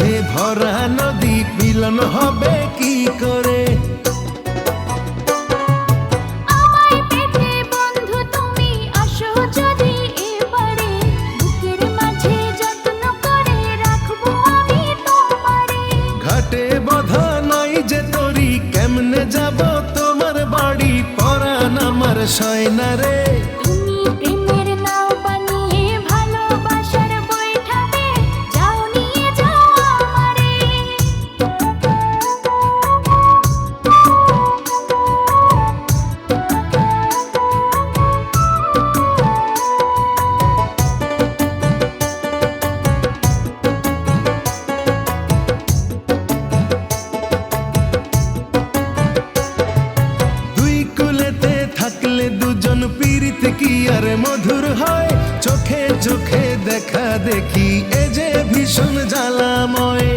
মাঝে ভরা নদী মিলন হবে কি করে? ঘাটে বাঁধা নাই যে তরি কেমনে যাব তোমার বাড়ি পরাণ আমার সয় না রে। দুজন পীড়িত কি আর মধুর হয়, চোখে চোখে দেখা দেখি এ যে ভীষণ জ্বালাময়।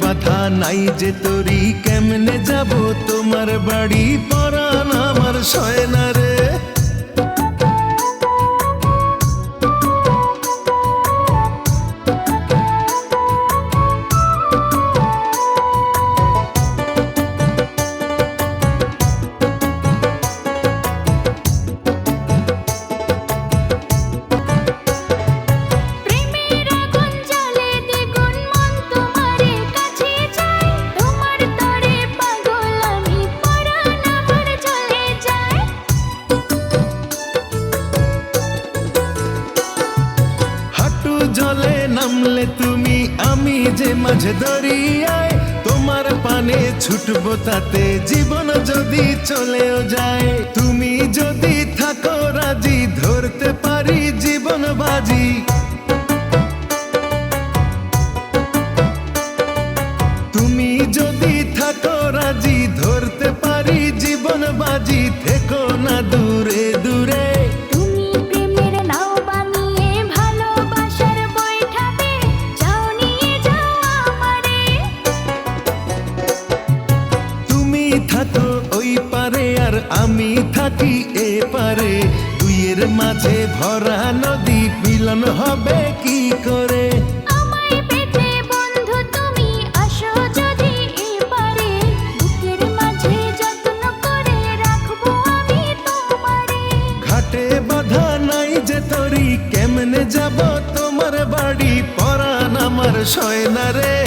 বাধা নাই যে তরি কেমনে যাব তোমার বাড়ি পরাণ আমার সয় না রে। জলে নামলে তুমি আমি যে মাঝে দরিয়ায়, তোমার পানে ছুটবো তাতে জীবন যদি চলেও যায়। তুমি যদি থাকো রাজি ধরতে পারি জীবন বাজি। তুমি যদি থাকো রাজি ধরতে পারি জীবন বাজি, থেকো না দূরে দূরে। থাকো ওই পারে আর আমি থাকি এ পারে, দুইয়ের মাঝে ভরা নদী মিলন হবে কি করে? ঘাটে বাঁধা নাই যে তরি কেমনে যাব তোমার বাড়ি পরাণ আমার সয় না রে।